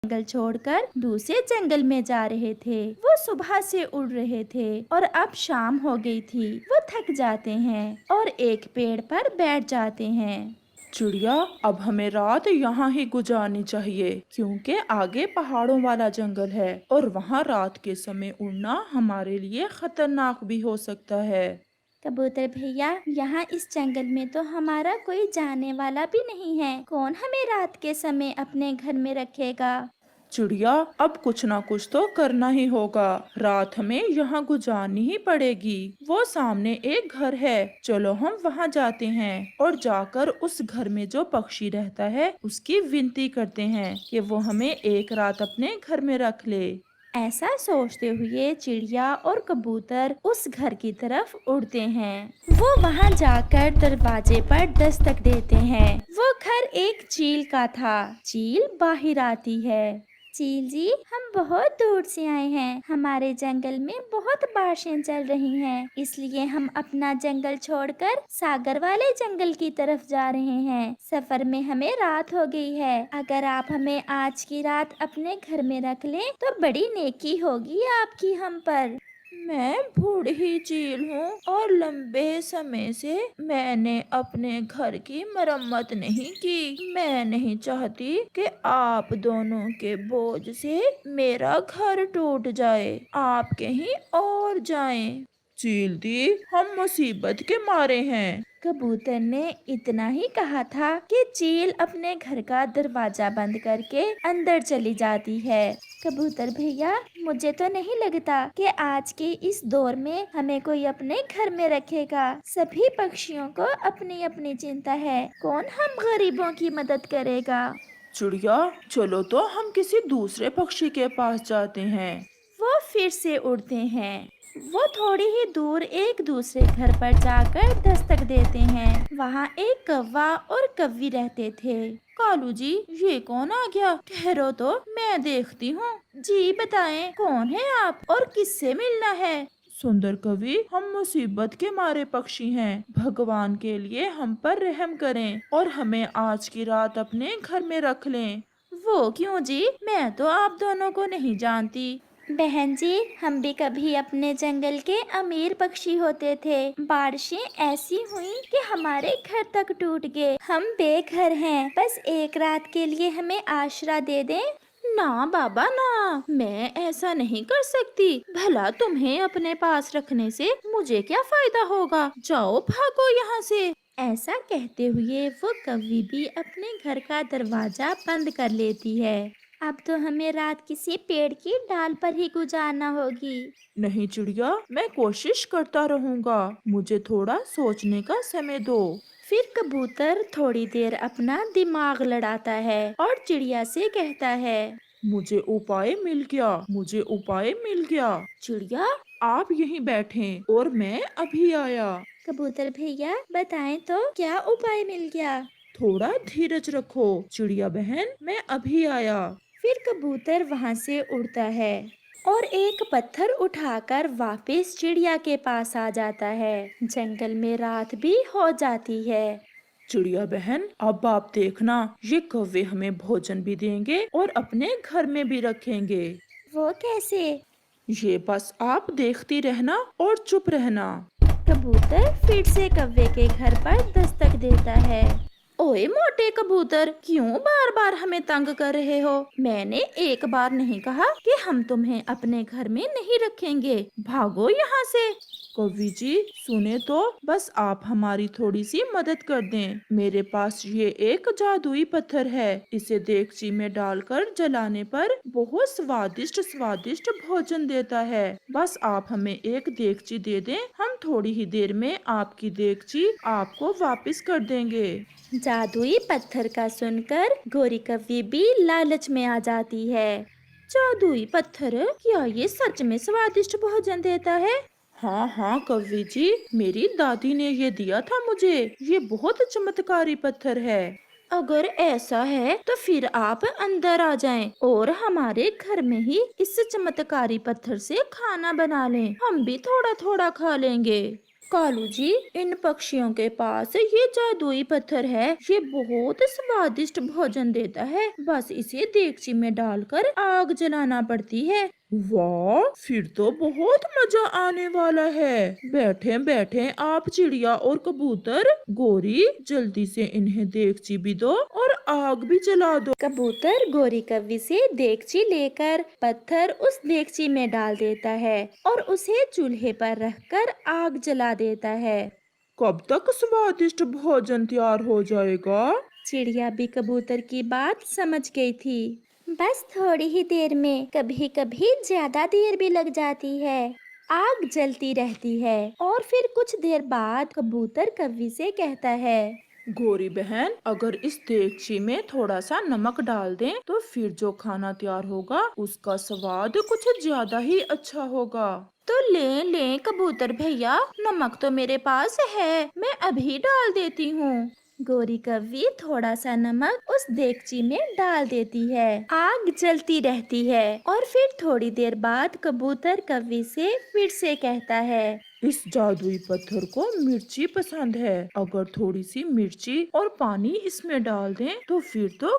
जंगल छोड़कर दूसरे जंगल में जा रहे थे। वो सुबह से उड़ रहे थे और अब शाम हो गई थी। वो थक जाते हैं और एक पेड़ पर बैठ जाते हैं। चिड़िया, अब हमें रात यहाँ ही गुजारनी चाहिए क्योंकि आगे पहाड़ों वाला जंगल है और वहाँ रात के समय उड़ना हमारे लिए खतरनाक भी हो सकता है। कबूतर भैया, यहाँ इस जंगल में तो हमारा कोई जाने वाला भी नहीं है। कौन हमें रात के समय अपने घर में रखेगा? चिड़िया, अब कुछ ना कुछ तो करना ही होगा। रात हमें यहाँ गुजारनी ही पड़ेगी। वो सामने एक घर है, चलो हम वहाँ जाते हैं और जाकर उस घर में जो पक्षी रहता है उसकी विनती करते हैं कि वो हमें एक रात अपने घर में रख ले। ऐसा सोचते हुए चिड़िया और कबूतर उस घर की तरफ उड़ते हैं। वो वहाँ जाकर दरवाजे पर दस्तक देते हैं। वो घर एक चील का था। चील बाहर आती है। चील जी, हम बहुत दूर से आए हैं। हमारे जंगल में बहुत बारिशें चल रही हैं, इसलिए हम अपना जंगल छोड़कर सागर वाले जंगल की तरफ जा रहे हैं। सफर में हमें रात हो गई है। अगर आप हमें आज की रात अपने घर में रख लें तो बड़ी नेकी होगी आपकी हम पर। मैं बूढ़ी चील हूँ और लंबे समय से मैंने अपने घर की मरम्मत नहीं की। मैं नहीं चाहती कि आप दोनों के बोझ से मेरा घर टूट जाए। आप कहीं और जाएं। चील दी, हम मुसीबत के मारे हैं। कबूतर ने इतना ही कहा था कि चील अपने घर का दरवाजा बंद करके अंदर चली जाती है। कबूतर भैया, मुझे तो नहीं लगता कि आज के इस दौर में हमें कोई अपने घर में रखेगा। सभी पक्षियों को अपनी अपनी चिंता है। कौन हम गरीबों की मदद करेगा? चिड़िया, चलो तो हम किसी दूसरे पक्षी के पास जाते हैं। वो फिर से उड़ते हैं। वो थोड़ी ही दूर एक दूसरे घर पर जाकर दस्तक देते हैं। वहाँ एक कौवा और कव्वी रहते थे। कालू जी, ये कौन आ गया? ठहरो तो मैं देखती हूँ। जी बताएं, कौन है आप और किससे मिलना है? सुंदर कवि, हम मुसीबत के मारे पक्षी हैं। भगवान के लिए हम पर रहम करें और हमें आज की रात अपने घर में रख लें। वो क्यों जी? मैं तो आप दोनों को नहीं जानती। बहन जी, हम भी कभी अपने जंगल के अमीर पक्षी होते थे। बारिशें ऐसी हुई कि हमारे घर तक टूट गए। हम बेघर हैं। बस एक रात के लिए हमें आसरा दे दें। ना बाबा ना, मैं ऐसा नहीं कर सकती। भला तुम्हें अपने पास रखने से मुझे क्या फायदा होगा? जाओ, भागो यहाँ से। ऐसा कहते हुए वो कभी भी अपने घर का दरवाजा बंद कर लेती है। अब तो हमें रात किसी पेड़ की डाल पर ही गुजारना होगी। नहीं चिड़िया, मैं कोशिश करता रहूँगा। मुझे थोड़ा सोचने का समय दो। फिर कबूतर थोड़ी देर अपना दिमाग लड़ाता है और चिड़िया से कहता है। मुझे उपाय मिल गया, मुझे उपाय मिल गया। चिड़िया, आप यहीं बैठें और मैं अभी आया। कबूतर भैया, बताएं तो क्या उपाय मिल गया? थोड़ा धीरज रखो चिड़िया बहन, मैं अभी आया। फिर कबूतर वहाँ से उड़ता है और एक पत्थर उठाकर वापस चिड़िया के पास आ जाता है। जंगल में रात भी हो जाती है। चिड़िया बहन, अब आप देखना, ये कौवे हमें भोजन भी देंगे और अपने घर में भी रखेंगे। वो कैसे? ये बस आप देखती रहना और चुप रहना। कबूतर फिर से कौवे के घर पर दस्तक देता है। ओए मोटे कबूतर, क्यों बार बार हमें तंग कर रहे हो? मैंने एक बार नहीं कहा कि हम तुम्हें अपने घर में नहीं रखेंगे। भागो यहाँ से। कवि जी सुने तो, बस आप हमारी थोड़ी सी मदद कर दें। मेरे पास ये एक जादुई पत्थर है। इसे देगची में डालकर जलाने पर बहुत स्वादिष्ट स्वादिष्ट भोजन देता है। बस आप हमें एक देगची दे दें, हम थोड़ी ही देर में आपकी देगची आपको वापस कर देंगे। जादुई पत्थर का सुनकर गोरी कव्वी भी लालच में आ जाती है। जादुई पत्थर? क्या ये सच में स्वादिष्ट भोजन देता है? हाँ हाँ कवि जी, मेरी दादी ने ये दिया था मुझे। ये बहुत चमत्कारी पत्थर है। अगर ऐसा है तो फिर आप अंदर आ जाएं और हमारे घर में ही इस चमत्कारी पत्थर से खाना बना लें। हम भी थोड़ा थोड़ा खा लेंगे। कालू जी, इन पक्षियों के पास ये जादुई पत्थर है। ये बहुत स्वादिष्ट भोजन देता है। बस इसे देगची में डालकर आग जलाना पड़ती है। वाह, फिर तो बहुत मजा आने वाला है। बैठे बैठे आप चिड़िया और कबूतर, गोरी जल्दी से इन्हें देगची भी दो और आग भी जला दो। कबूतर गोरी कव्वी से देगची लेकर पत्थर उस देगची में डाल देता है और उसे चूल्हे पर रखकर आग जला देता है। कब तक स्वादिष्ट भोजन तैयार हो जाएगा? चिड़िया भी कबूतर की बात समझ गई थी। बस थोड़ी ही देर में, कभी कभी ज्यादा देर भी लग जाती है। आग जलती रहती है और फिर कुछ देर बाद कबूतर कव्वी से कहता है, गोरी बहन, अगर इस देगची में थोड़ा सा नमक डाल दें तो फिर जो खाना तैयार होगा उसका स्वाद कुछ ज्यादा ही अच्छा होगा। तो ले ले कबूतर भैया, नमक तो मेरे पास है, मैं अभी डाल देती हूँ। गोरी कव्वी थोड़ा सा नमक उस देगची में डाल देती है। आग जलती रहती है और फिर थोड़ी देर बाद कबूतर कव्वी से फिर से कहता है, इस जादुई पत्थर को मिर्ची पसंद है। अगर थोड़ी सी मिर्ची और पानी इसमें डाल दें तो फिर तो